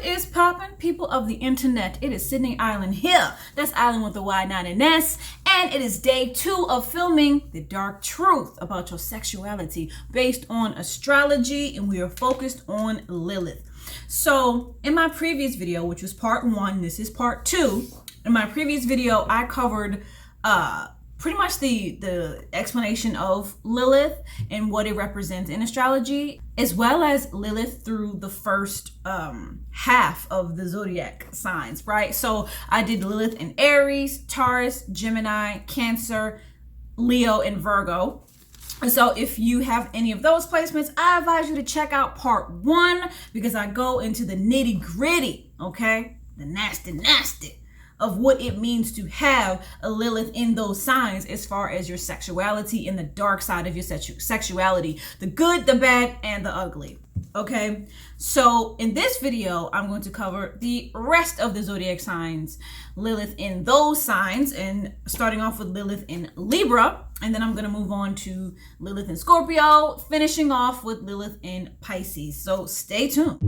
What is poppin', people of the internet? It is Sydney Island here. That's Island with a Y, not an S. And it is day 2 of filming The Dark Truth about your sexuality based on astrology, and we are focused on Lilith. So in my previous video, which was part 1, this is part 2. In my previous video, I covered pretty much the explanation of Lilith and what it represents in astrology, as well as Lilith through the first half of the zodiac signs, right? So I did Lilith in Aries, Taurus, Gemini, Cancer, Leo, and Virgo. And so if you have any of those placements, I advise you to check out part 1 because I go into the nitty gritty, okay? The nasty of what it means to have a Lilith in those signs as far as your sexuality and the dark side of your sexuality, the good, the bad, and the ugly. Okay, so in this video, I'm going to cover the rest of the zodiac signs, Lilith in those signs, and starting off with Lilith in Libra, and then I'm going to move on to Lilith in Scorpio, finishing off with Lilith in Pisces. So stay tuned.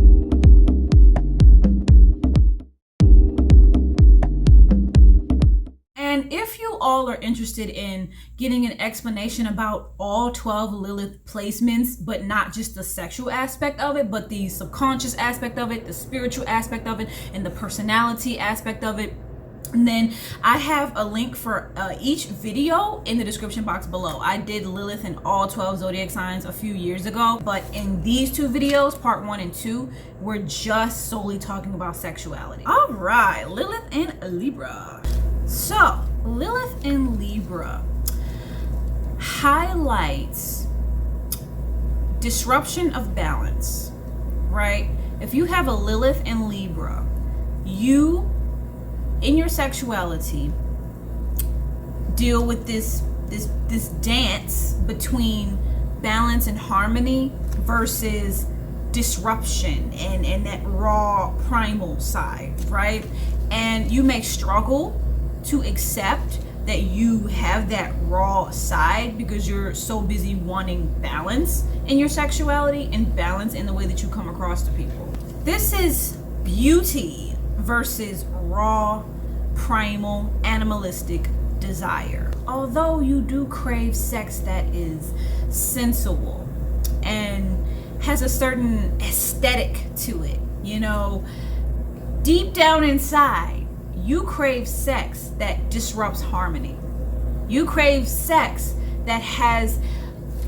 And if you all are interested in getting an explanation about all 12 Lilith placements, but not just the sexual aspect of it, but the subconscious aspect of it, the spiritual aspect of it, and the personality aspect of it, then I have a link for each video in the description box below. I did Lilith in all 12 zodiac signs a few years ago, but in these 2 videos, part 1 and 2, we're just solely talking about sexuality. All right, Lilith in Libra. So, Lilith in Libra highlights disruption of balance, right? If you have a Lilith in Libra, you, in your sexuality, deal with this dance between balance and harmony versus disruption and that raw primal side, right? And you may struggle to accept that you have that raw side because you're so busy wanting balance in your sexuality and balance in the way that you come across to people. This is beauty versus raw, primal, animalistic desire. Although you do crave sex that is sensual and has a certain aesthetic to it, you know, deep down inside, you crave sex that disrupts harmony. You crave sex that has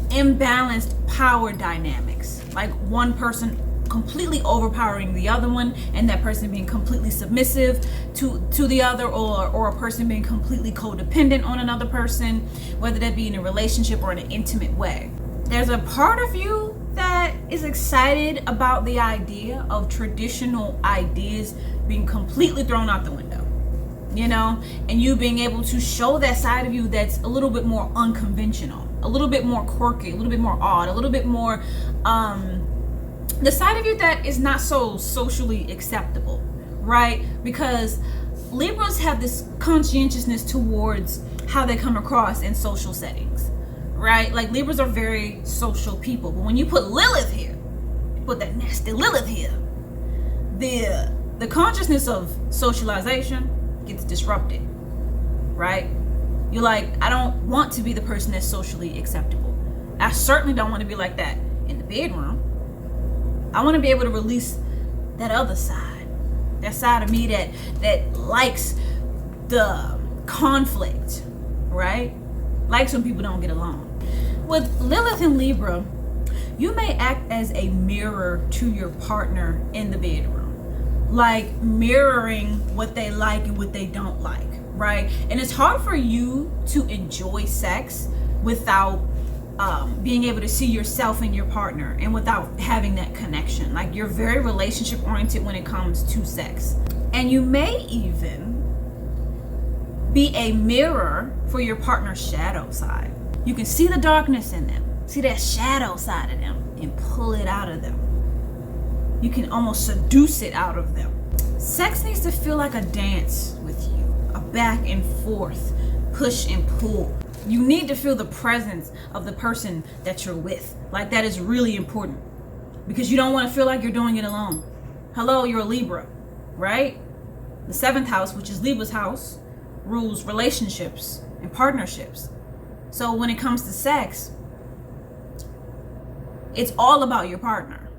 imbalanced power dynamics, like one person completely overpowering the other one and that person being completely submissive to the other, or a person being completely codependent on another person, whether that be in a relationship or in an intimate way. There's a part of you that is excited about the idea of traditional ideas being completely thrown out the window, you know, and you being able to show that side of you that's a little bit more unconventional, a little bit more quirky, a little bit more odd, a little bit more the side of you that is not so socially acceptable, right? Because Libras have this conscientiousness towards how they come across in social settings, right? Like Libras are very social people, but when you put Lilith here, you put that nasty Lilith here, the consciousness of socialization gets disrupted, right? You're like, I don't want to be the person that's socially acceptable. I certainly don't want to be like that in the bedroom. I want to be able to release that other side, that side of me that likes the conflict, right? Likes when people don't get along. With Lilith in Libra, you may act as a mirror to your partner in the bedroom, like mirroring what they like and what they don't like, right? And it's hard for you to enjoy sex without being able to see yourself in your partner and without having that connection. Like you're very relationship oriented when it comes to sex. And you may even be a mirror for your partner's shadow side. You can see the darkness in them, see that shadow side of them, and pull it out of them. You can almost seduce it out of them. Sex needs to feel like a dance with you, a back and forth, push and pull. You need to feel the presence of the person that you're with. Like that is really important because you don't want to feel like you're doing it alone. Hello, you're a Libra, right? The 7th house, which is Libra's house, rules relationships and partnerships. So when it comes to sex, it's all about your partner.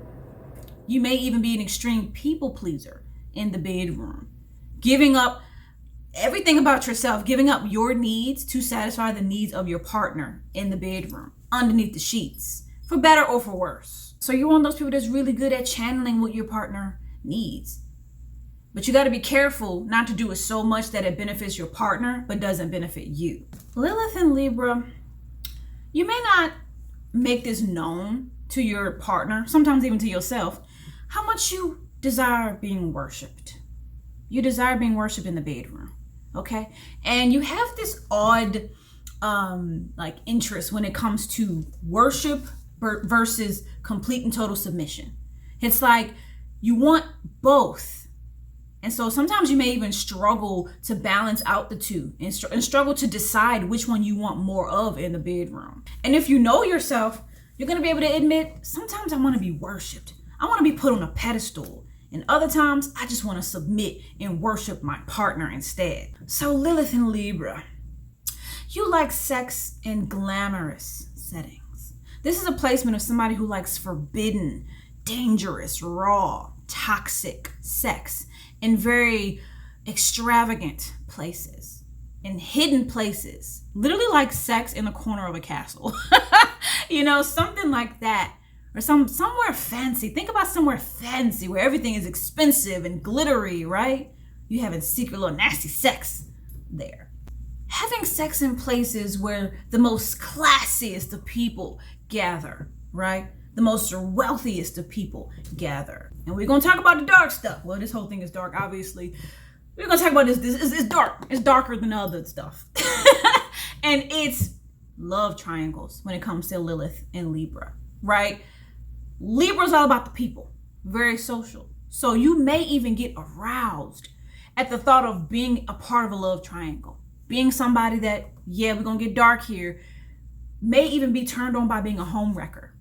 You may even be an extreme people pleaser in the bedroom, giving up everything about yourself, giving up your needs to satisfy the needs of your partner in the bedroom, underneath the sheets, for better or for worse. So you're one of those people that's really good at channeling what your partner needs. But you got to be careful not to do it so much that it benefits your partner but doesn't benefit you. Lilith and Libra, you may not make this known to your partner, sometimes even to yourself, how much you desire being worshipped. You desire being worshipped in the bedroom, okay? And you have this odd interest when it comes to worship versus complete and total submission. It's like you want both. And so sometimes you may even struggle to balance out the two and struggle to decide which one you want more of in the bedroom. And if you know yourself, you're going to be able to admit, sometimes I want to be worshipped. I want to be put on a pedestal. And other times, I just want to submit and worship my partner instead. So Lilith and Libra, you like sex in glamorous settings. This is a placement of somebody who likes forbidden, dangerous, raw, toxic sex in very extravagant places, in hidden places, literally like sex in the corner of a castle. You know, something like that. Or somewhere fancy. Think about somewhere fancy where everything is expensive and glittery, right? You having secret little nasty sex there. Having sex in places where the most classiest of people gather, right? The most wealthiest of people gather. And we're going to talk about the dark stuff. Well, this whole thing is dark, obviously. We're going to talk about this. It's dark. It's darker than the other stuff. And it's love triangles when it comes to Lilith and Libra, right? Libra's all about the people, very social. So you may even get aroused at the thought of being a part of a love triangle. Being somebody that, yeah, we're going to get dark here, may even be turned on by being a homewrecker.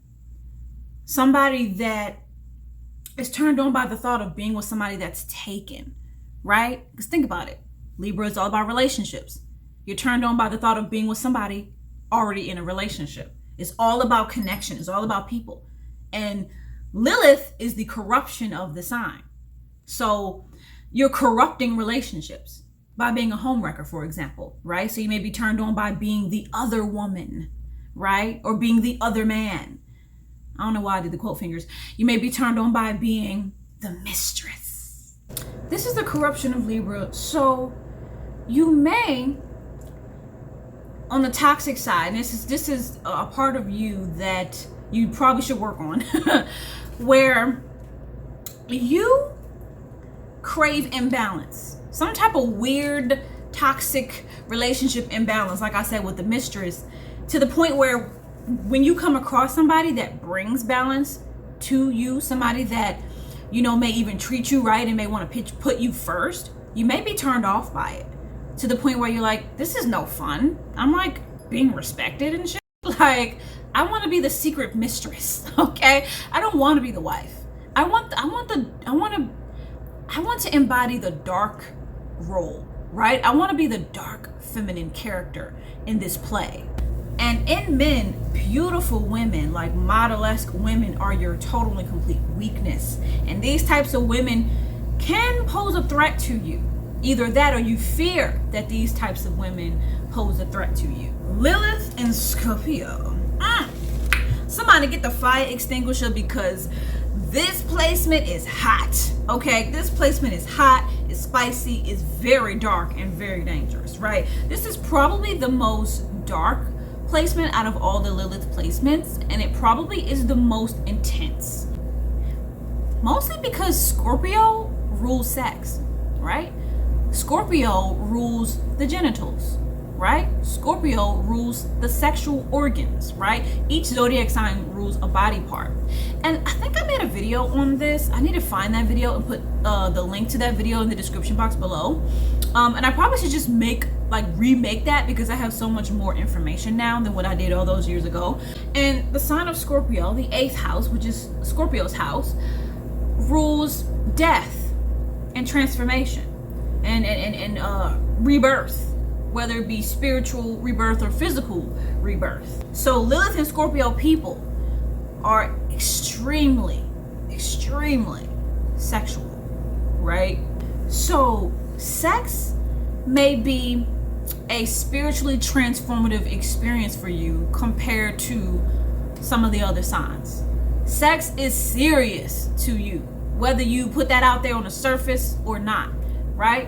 Somebody that is turned on by the thought of being with somebody that's taken, right? Because think about it. Libra is all about relationships. You're turned on by the thought of being with somebody already in a relationship. It's all about connection. It's all about people. And Lilith is the corruption of the sign. So you're corrupting relationships by being a homewrecker, for example, right? So you may be turned on by being the other woman, right? Or being the other man. I don't know why I did the quote fingers. You may be turned on by being the mistress. This is the corruption of Libra. So you may, on the toxic side, and this is a part of you that you probably should work on, where you crave imbalance, some type of weird toxic relationship imbalance, like I said with the mistress, to the point where when you come across somebody that brings balance to you, somebody that, you know, may even treat you right and may want to put you first, you may be turned off by it, to the point where you're like, this is no fun. I'm like being respected and shit. Like, I want to be the secret mistress, okay? I don't want to be the wife. I want to embody the dark role, right? I want to be the dark feminine character in this play. And in men, beautiful women, like model-esque women, are your total and complete weakness. And these types of women can pose a threat to you. Either that or you fear that these types of women pose a threat to you. Lilith and Scorpio. Somebody get the fire extinguisher, because this placement is hot, okay? This placement is hot, it's spicy, it's very dark and very dangerous, right? This is probably the most dark placement out of all the Lilith placements, and it probably is the most intense. Mostly because Scorpio rules sex, right? Scorpio rules the genitals, right? Scorpio rules the sexual organs, right? Each zodiac sign rules a body part. And I think I made a video on this. I need to find that video and put the link to that video in the description box below. And I probably should just remake that, because I have so much more information now than what I did all those years ago. And the sign of Scorpio, the 8th house, which is Scorpio's house, rules death and transformation and rebirth, whether it be spiritual rebirth or physical rebirth. So Lilith and Scorpio people are extremely sexual, right? So sex may be a spiritually transformative experience for you compared to some of the other signs. Sex is serious to you, whether you put that out there on the surface or not, right?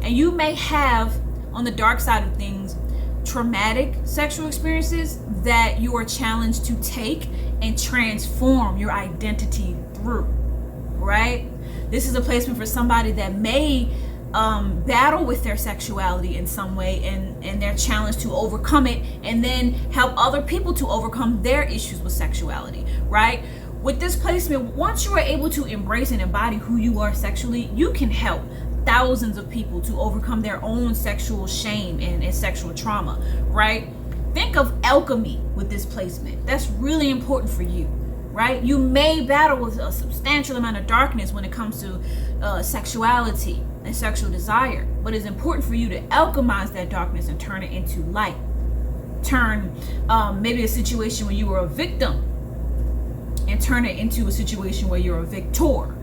And you may have, on the dark side of things, traumatic sexual experiences that you are challenged to take and transform your identity through, right? This is a placement for somebody that may battle with their sexuality in some way, and they're challenged to overcome it and then help other people to overcome their issues with sexuality, right? With this placement, once you are able to embrace and embody who you are sexually, you can help thousands of people to overcome their own sexual shame and sexual trauma, right? Think of alchemy with this placement. That's really important for you, right? You may battle with a substantial amount of darkness when it comes to sexuality and sexual desire, but it's important for you to alchemize that darkness and turn it into light. Turn maybe a situation where you were a victim and turn it into a situation where you're a victor.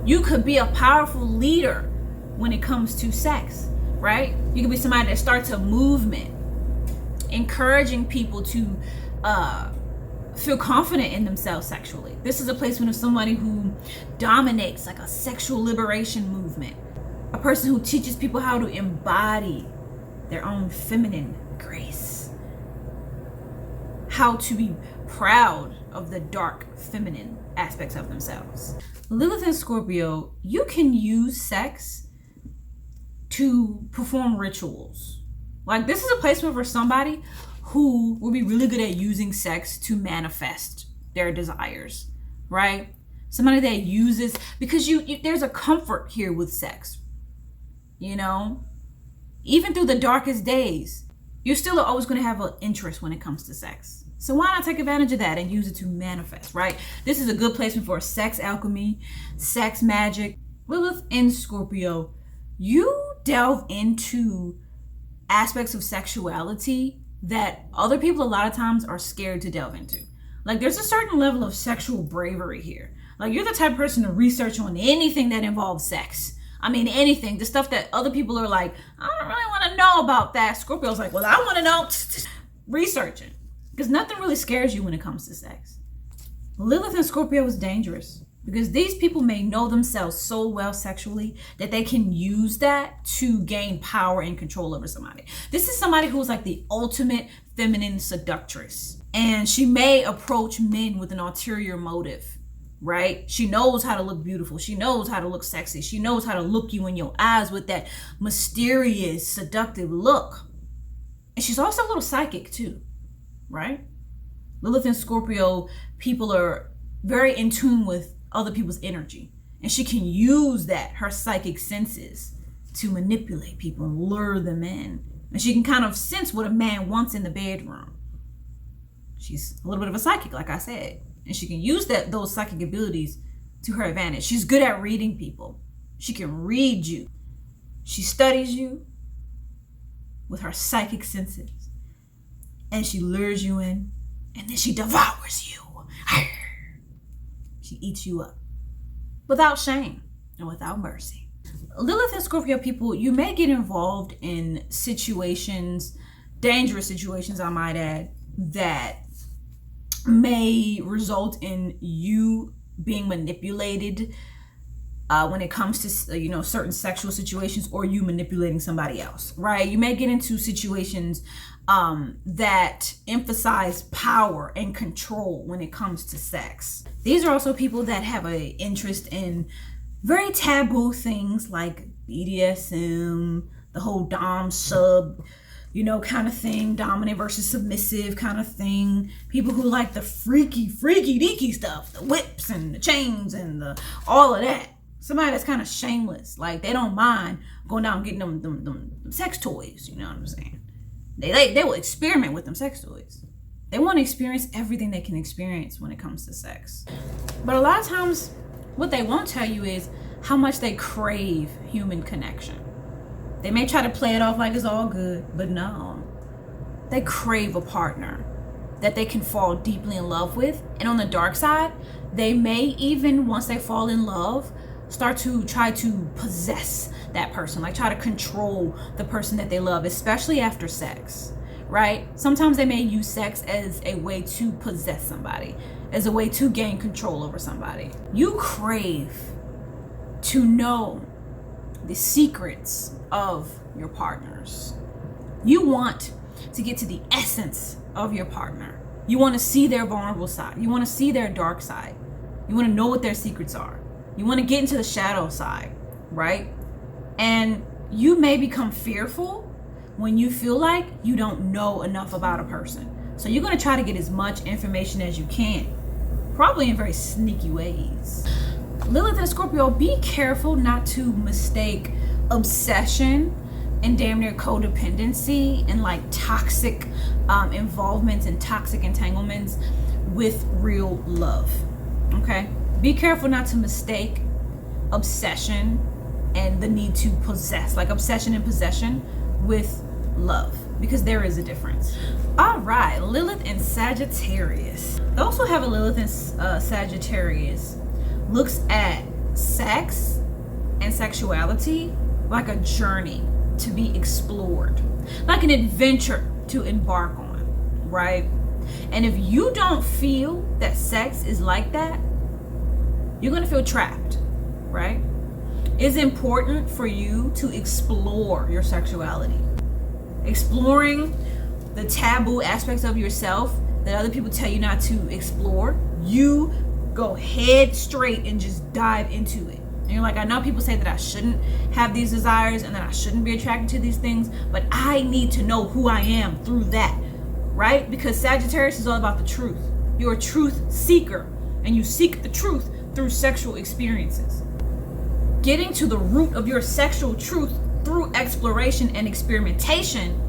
You could be a powerful leader when it comes to sex, right? You could be somebody that starts a movement, encouraging people to feel confident in themselves sexually. This is a placement of somebody who dominates, like a sexual liberation movement. A person who teaches people how to embody their own feminine grace. How to be proud of the dark feminine aspects of themselves. Lilith and Scorpio, you can use sex to perform rituals. Like, this is a placement for somebody who will be really good at using sex to manifest their desires, right? Somebody that uses, because there's a comfort here with sex, you know? Even through the darkest days, you're still always going to have an interest when it comes to sex. So why not take advantage of that and use it to manifest, right? This is a good placement for sex alchemy, sex magic. Lilith and Scorpio, you delve into aspects of sexuality that other people a lot of times are scared to delve into. Like, there's a certain level of sexual bravery here. Like, you're the type of person to research on anything that involves sex. I mean, anything. The stuff that other people are like, I don't really want to know about that. Scorpio's like, well, I want to know. Researching. Because nothing really scares you when it comes to sex. Lilith and Scorpio is dangerous because these people may know themselves so well sexually that they can use that to gain power and control over somebody. This is somebody who's like the ultimate feminine seductress. And she may approach men with an ulterior motive, right? She knows how to look beautiful. She knows how to look sexy. She knows how to look you in your eyes with that mysterious, seductive look. And she's also a little psychic too, right? Lilith and Scorpio people are very in tune with other people's energy. And she can use that, her psychic senses, to manipulate people and lure them in. And she can kind of sense what a man wants in the bedroom. She's a little bit of a psychic, like I said. And she can use those psychic abilities to her advantage. She's good at reading people. She can read you. She studies you with her psychic senses. And she lures you in. And then she devours you. She eats you up. Without shame and without mercy. Lilith and Scorpio people, you may get involved in situations, dangerous situations I might add, that may result in you being manipulated when it comes to certain sexual situations, or you manipulating somebody else, right? You may get into situations that emphasize power and control when it comes to sex. These are also people that have an interest in very taboo things like BDSM, the whole dom sub, kind of thing, dominant versus submissive kind of thing. People who like the freaky deaky stuff, the whips and the chains and all of that. Somebody that's kind of shameless, like they don't mind going down and getting them sex toys. You know what I'm saying? They will experiment with them sex toys. They want to experience everything they can experience when it comes to sex. But a lot of times, what they won't tell you is how much they crave human connection. They may try to play it off like it's all good, but no. They crave a partner that they can fall deeply in love with. And on the dark side, they may even, once they fall in love, start to try to possess that person, like try to control the person that they love, especially after sex, right? Sometimes they may use sex as a way to possess somebody, as a way to gain control over somebody. You crave to know the secrets of your partners. You want to get to the essence of your partner. You want to see their vulnerable side. You want to see their dark side. You want to know what their secrets are. You want to get into the shadow side, right? And you may become fearful when you feel like you don't know enough about a person. So you're going to try to get as much information as you can, probably in very sneaky ways. Lilith and Scorpio, be careful not to mistake obsession and damn near codependency and like toxic involvements and toxic entanglements with real love. Okay? Be careful not to mistake obsession and the need to possess, like obsession and possession, with love, because there is a difference. All right, Lilith and Sagittarius. Those who have a Lilith and Sagittarius looks at sex and sexuality like a journey to be explored, like an adventure to embark on, right? And if you don't feel that sex is like that, you're gonna feel trapped, right? It's important for you to explore your sexuality. Exploring the taboo aspects of yourself that other people tell you not to explore, you go head straight and just dive into it. And you're like, I know people say that I shouldn't have these desires and that I shouldn't be attracted to these things, but I need to know who I am through that, right? Because Sagittarius is all about the truth. You're a truth seeker, and you seek the truth through sexual experiences. Getting to the root of your sexual truth through exploration and experimentation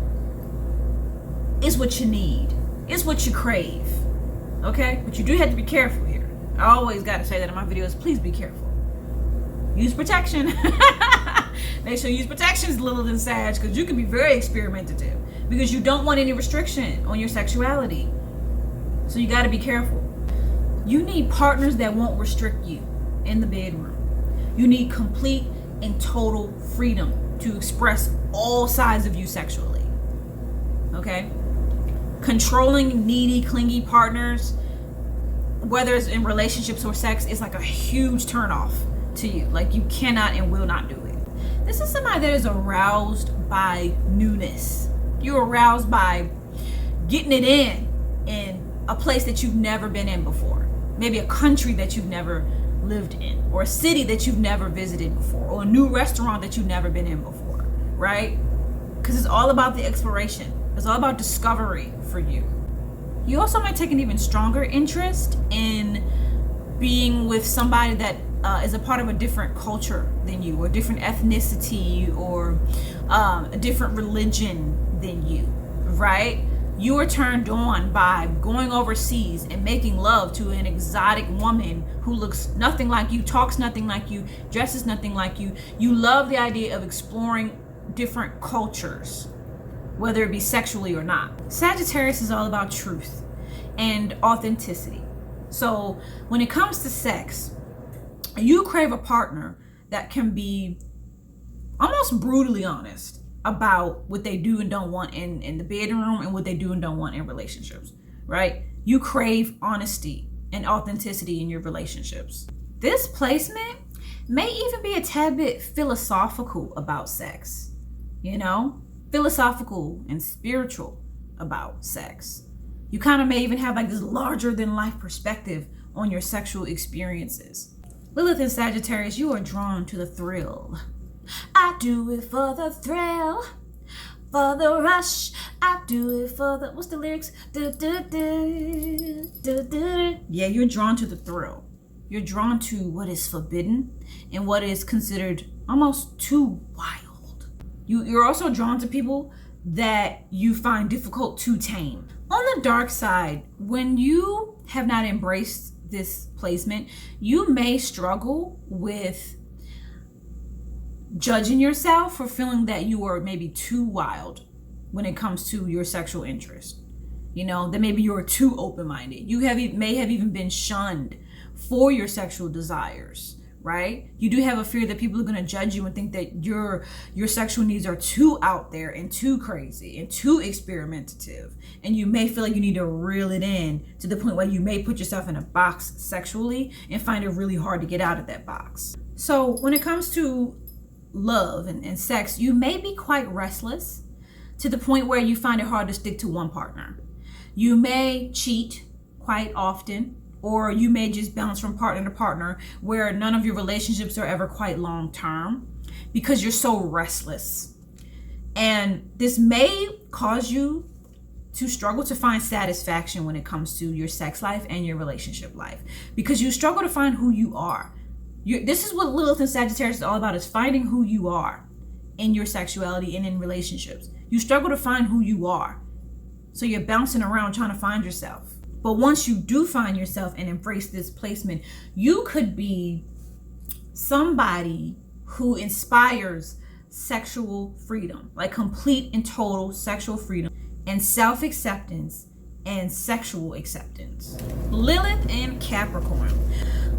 is what you need. It's what you crave. Okay? But you do have to be careful here. I always got to say that in my videos. Please be careful. Use protection. Make sure you use protection, Lilith and Sag, because you can be very experimentative, because you don't want any restriction on your sexuality. So you got to be careful. You need partners that won't restrict you in the bedroom. You need complete and total freedom to express all sides of you sexually. Okay? Controlling, needy, clingy partners, whether it's in relationships or sex, is like a huge turnoff to you. Like, you cannot and will not do it. This is somebody that is aroused by newness. You're aroused by getting it in a place that you've never been in before. Maybe a country that you've never lived in, or a city that you've never visited before, or a new restaurant that you've never been in before, right? Because it's all about the exploration. It's all about discovery for you. You also might take an even stronger interest in being with somebody that is a part of a different culture than you, or different ethnicity, or a different religion than you, right? You are turned on by going overseas and making love to an exotic woman who looks nothing like you, talks nothing like you, dresses nothing like you. You love the idea of exploring different cultures, whether it be sexually or not. Sagittarius is all about truth and authenticity. So when it comes to sex, you crave a partner that can be almost brutally honest about what they do and don't want in the bedroom, and what they do and don't want in relationships, right? You crave honesty and authenticity in your relationships. This placement may even be a tad bit philosophical about sex, you know? Philosophical and spiritual about sex. You kind of may even have like this larger than life perspective on your sexual experiences. Lilith and Sagittarius, you are drawn to the thrill. I do it for the thrill, for the rush. I do it for the, what's the lyrics? Yeah, you're drawn to the thrill. You're drawn to what is forbidden and what is considered almost too wild. You're also drawn to people that you find difficult to tame. On the dark side, when you have not embraced this placement, you may struggle with judging yourself for feeling that you are maybe too wild when it comes to your sexual interest. You know, that maybe you're too open-minded. You may have even been shunned for your sexual desires, right? You do have a fear that people are going to judge you and think that your sexual needs are too out there and too crazy and too experimentative. And you may feel like you need to reel it in to the point where you may put yourself in a box sexually and find it really hard to get out of that box. So when it comes to love and sex, you may be quite restless to the point where you find it hard to stick to one partner. You may cheat quite often, or you may just bounce from partner to partner where none of your relationships are ever quite long term because you're so restless. And this may cause you to struggle to find satisfaction when it comes to your sex life and your relationship life, because you struggle to find who you are. This is what Lilith and Sagittarius is all about, is finding who you are in your sexuality and in relationships. You struggle to find who you are. So you're bouncing around trying to find yourself. But once you do find yourself and embrace this placement, you could be somebody who inspires sexual freedom, like complete and total sexual freedom and self-acceptance and sexual acceptance. Lilith and Capricorn.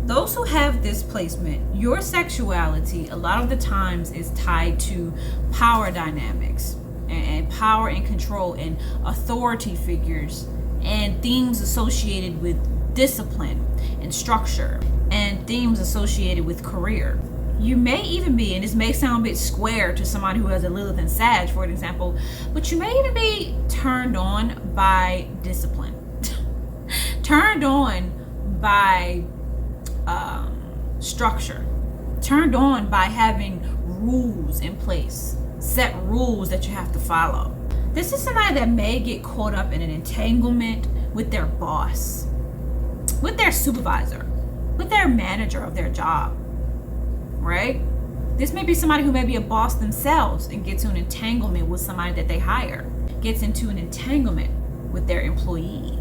Those who have this placement, your sexuality a lot of the times is tied to power dynamics and power and control and authority figures and themes associated with discipline and structure and themes associated with career. You may even be, and this may sound a bit square to somebody who has a Lilith and Sag, for example, but you may even be turned on by discipline, turned on by structure, turned on by having rules in place, set rules that you have to follow. This is somebody that may get caught up in an entanglement with their boss, with their supervisor, with their manager of their job, right? This may be somebody who may be a boss themselves and gets into an entanglement with somebody that they hire, gets into an entanglement with their employee,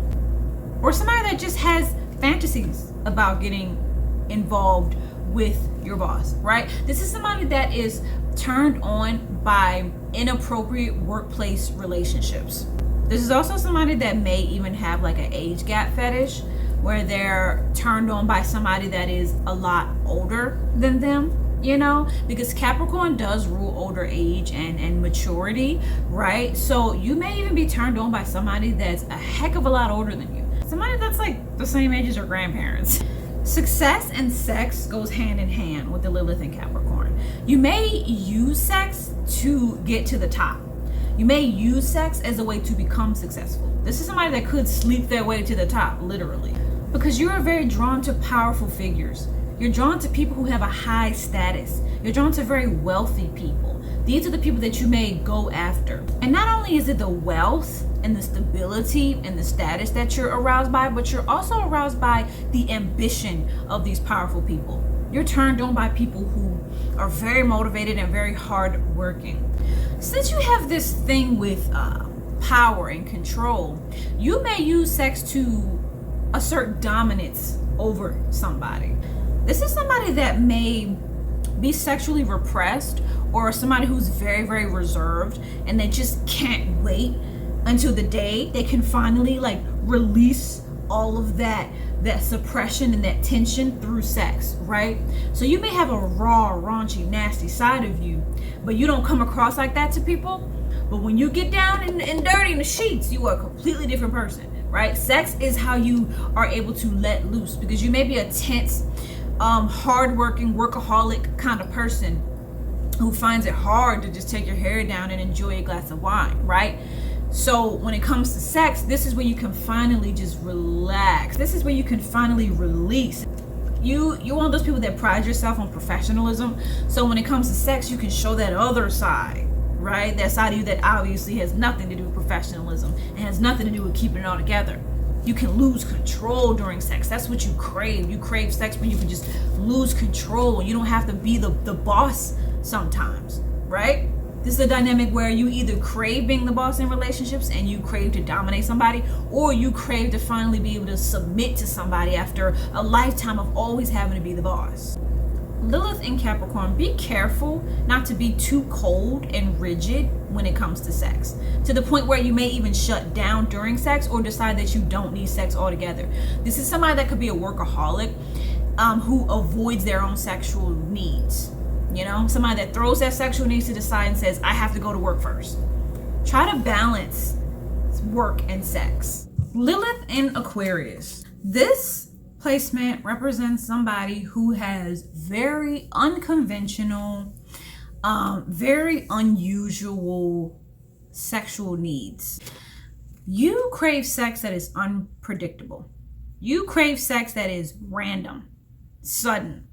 or somebody that just has fantasies about getting involved with your boss, right? This is somebody that is turned on by inappropriate workplace relationships. This is also somebody that may even have like an age gap fetish, where they're turned on by somebody that is a lot older than them, you know, because Capricorn does rule older age and maturity, right? So you may even be turned on by somebody that's a heck of a lot older than you, somebody that's like the same age as your grandparents. Success and sex goes hand in hand with the Lilith and Capricorn. You may use sex to get to the top. You may use sex as a way to become successful. This is somebody that could sleep their way to the top, literally. Because you are very drawn to powerful figures. You're drawn to people who have a high status. You're drawn to very wealthy people. These are the people that you may go after. And not only is it the wealth and the stability and the status that you're aroused by, but you're also aroused by the ambition of these powerful people. You're turned on by people who are very motivated and very hardworking. Since you have this thing with power and control, you may use sex to assert dominance over somebody. This is somebody that may be sexually repressed, or somebody who's very, very reserved, and they just can't wait until the day they can finally like release all of that suppression and that tension through sex, right? So you may have a raw, raunchy, nasty side of you, but you don't come across like that to people. But when you get down and dirty in the sheets, you are a completely different person, right? Sex is how you are able to let loose, because you may be a tense, hardworking, workaholic kind of person who finds it hard to just take your hair down and enjoy a glass of wine, right? So when it comes to sex, this is where you can finally just relax. This is where you can finally release. You're one of those people that pride yourself on professionalism. So when it comes to sex, you can show that other side, right? That side of you that obviously has nothing to do with professionalism and has nothing to do with keeping it all together. You can lose control during sex. That's what you crave. You crave sex when you can just lose control. You don't have to be the boss sometimes, right? This is a dynamic where you either crave being the boss in relationships and you crave to dominate somebody, or you crave to finally be able to submit to somebody after a lifetime of always having to be the boss. Lilith in Capricorn, be careful not to be too cold and rigid when it comes to sex, to the point where you may even shut down during sex or decide that you don't need sex altogether. This is somebody that could be a workaholic who avoids their own sexual needs. You know, somebody that throws their sexual needs to the side and says, I have to go to work first. Try to balance work and sex. Lilith in Aquarius. This placement represents somebody who has very unconventional, very unusual sexual needs. You crave sex that is unpredictable. You crave sex that is random, sudden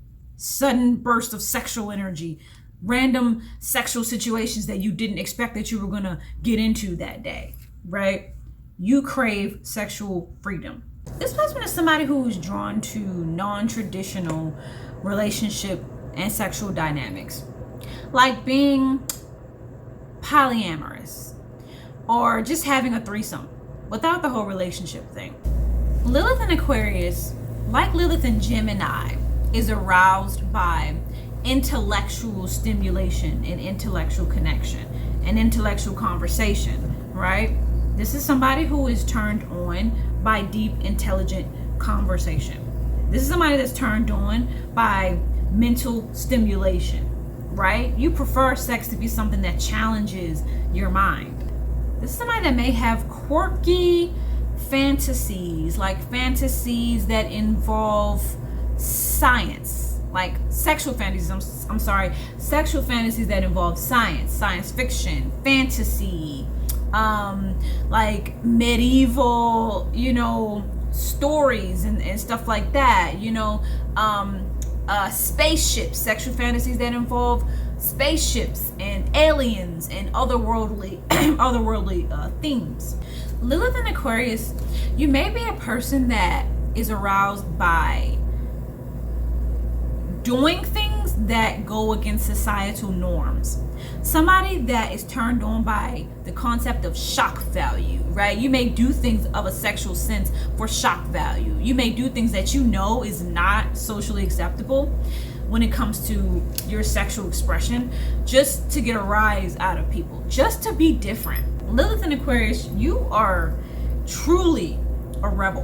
burst of sexual energy, random sexual situations that you didn't expect that you were going to get into that day, right? You crave sexual freedom. This placement is somebody who is drawn to non-traditional relationship and sexual dynamics, like being polyamorous or just having a threesome without the whole relationship thing. Lilith in Aquarius, like Lilith in Gemini, is aroused by intellectual stimulation and intellectual connection and intellectual conversation, right? This is somebody who is turned on by deep, intelligent conversation. This is somebody that's turned on by mental stimulation, right? You prefer sex to be something that challenges your mind. This is somebody that may have quirky fantasies, like fantasies that involve science, like sexual fantasies. Sexual fantasies that involve science fiction, fantasy, like medieval, stories and stuff like that, spaceships, sexual fantasies that involve spaceships and aliens and otherworldly themes. Lilith in Aquarius, you may be a person that is aroused by doing things that go against societal norms. Somebody that is turned on by the concept of shock value, right? You may do things of a sexual sense for shock value. You may do things that you know is not socially acceptable when it comes to your sexual expression, just to get a rise out of people, just to be different. Lilith in Aquarius, you are truly a rebel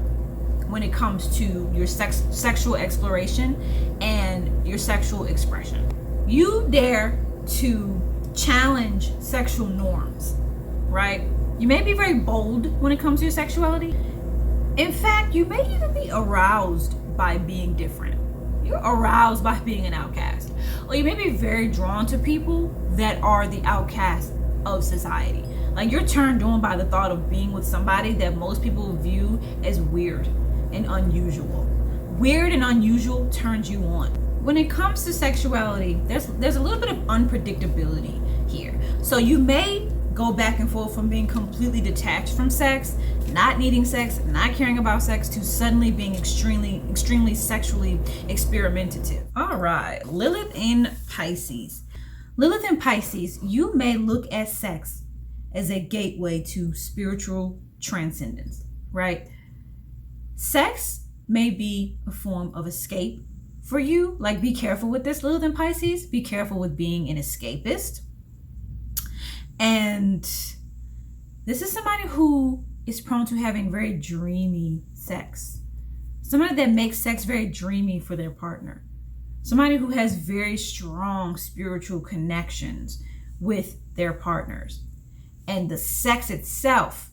when it comes to your sexual exploration and your sexual expression. You dare to challenge sexual norms, right? You may be very bold when it comes to your sexuality. In fact, you may even be aroused by being different. You're aroused by being an outcast. Or you may be very drawn to people that are the outcast of society. Like, you're turned on by the thought of being with somebody that most people view as weird and unusual. Weird and unusual turns you on. When it comes to sexuality, there's a little bit of unpredictability here. So you may go back and forth from being completely detached from sex, not needing sex, not caring about sex, to suddenly being extremely sexually experimentative. All right, Lilith in Pisces. Lilith in Pisces, you may look at sex as a gateway to spiritual transcendence, right? Sex may be a form of escape for you. Like, be careful with this, Lilith in Pisces. Be careful with being an escapist. And this is somebody who is prone to having very dreamy sex. Somebody that makes sex very dreamy for their partner. Somebody who has very strong spiritual connections with their partners. And the sex itself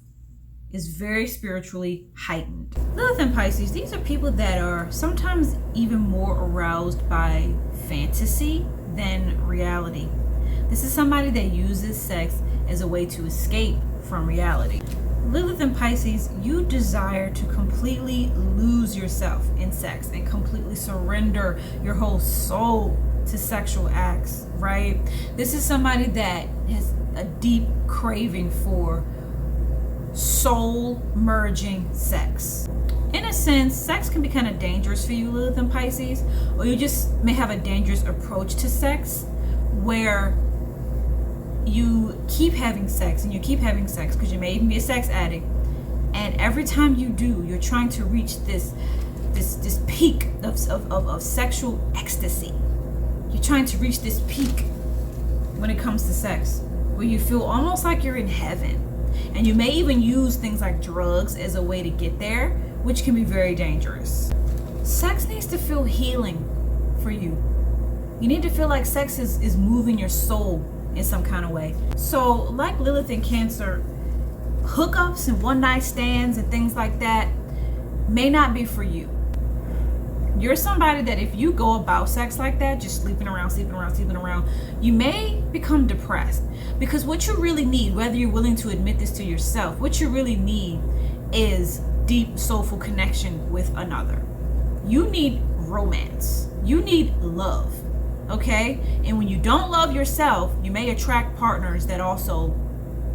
is very spiritually heightened. Lilith and Pisces, these are people that are sometimes even more aroused by fantasy than reality. This is somebody that uses sex as a way to escape from reality. Lilith and Pisces, you desire to completely lose yourself in sex and completely surrender your whole soul to sexual acts, right? This is somebody that has a deep craving for soul merging sex. In a sense, sex can be kind of dangerous for you, Lilith and Pisces, or you just may have a dangerous approach to sex where you keep having sex and you keep having sex because you may even be a sex addict, and every time you do, you're trying to reach this peak of sexual ecstasy, you're trying to reach this peak when it comes to sex, where you feel almost like you're in heaven. And you may even use things like drugs as a way to get there, which can be very dangerous. Sex needs to feel healing for you. You need to feel like sex is moving your soul in some kind of way. So like Lilith in Cancer, hookups and one night stands and things like that may not be for you. You're somebody that if you go about sex like that, just sleeping around, you may become depressed. Because what you really need, whether you're willing to admit this to yourself, what you really need is deep, soulful connection with another. You need romance. You need love. Okay? And when you don't love yourself, you may attract partners that also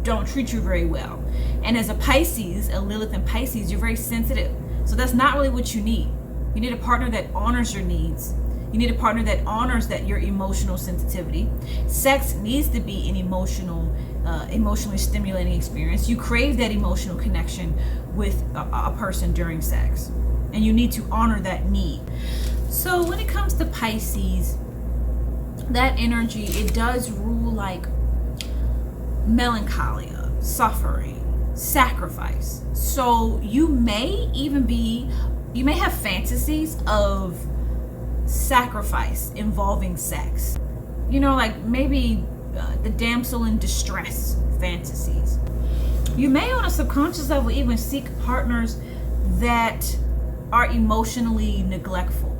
don't treat you very well. And as a Pisces, a Lilith in Pisces, you're very sensitive. So that's not really what you need. You need a partner that honors your needs. You need a partner that honors that your emotional sensitivity. Sex needs to be an emotionally stimulating experience. You crave that emotional connection with a person during sex, and you need to honor that need. So when it comes to Pisces, that energy, it does rule like melancholia, suffering, sacrifice. So you may have fantasies of sacrifice involving sex. You know, like maybe the damsel in distress fantasies. You may on a subconscious level even seek partners that are emotionally neglectful,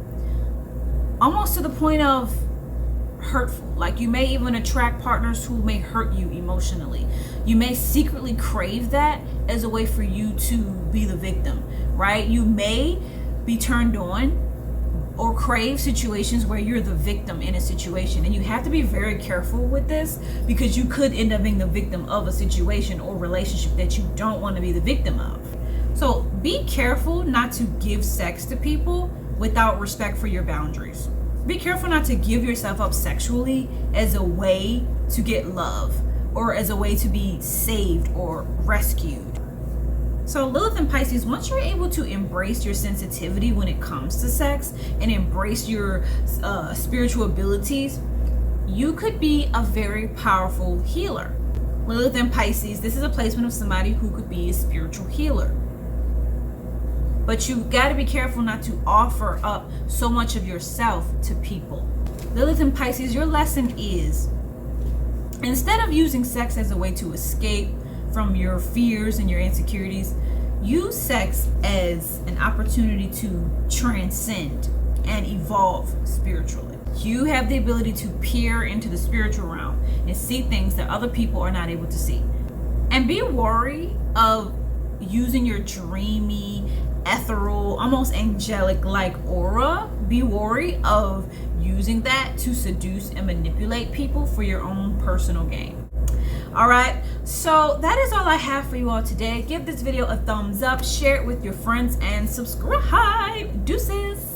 almost to the point of hurtful. Like you may even attract partners who may hurt you emotionally. You may secretly crave that as a way for you to be the victim, right? You may be turned on or crave situations where you're the victim in a situation, and you have to be very careful with this because you could end up being the victim of a situation or relationship that you don't want to be the victim of. So be careful not to give sex to people without respect for your boundaries. Be careful not to give yourself up sexually as a way to get love or as a way to be saved or rescued. So Lilith and Pisces, once you're able to embrace your sensitivity when it comes to sex and embrace your spiritual abilities, you could be a very powerful healer. Lilith and Pisces, this is a placement of somebody who could be a spiritual healer. But you've got to be careful not to offer up so much of yourself to people. Lilith and Pisces, your lesson is, instead of using sex as a way to escape from your fears and your insecurities, use sex as an opportunity to transcend and evolve spiritually. You have the ability to peer into the spiritual realm and see things that other people are not able to see. And be wary of using your dreamy, ethereal, almost angelic-like aura. Be wary of using that to seduce and manipulate people for your own personal gain. All right, so that is all I have for you all today. Give this video a thumbs up, share it with your friends, and subscribe. Deuces.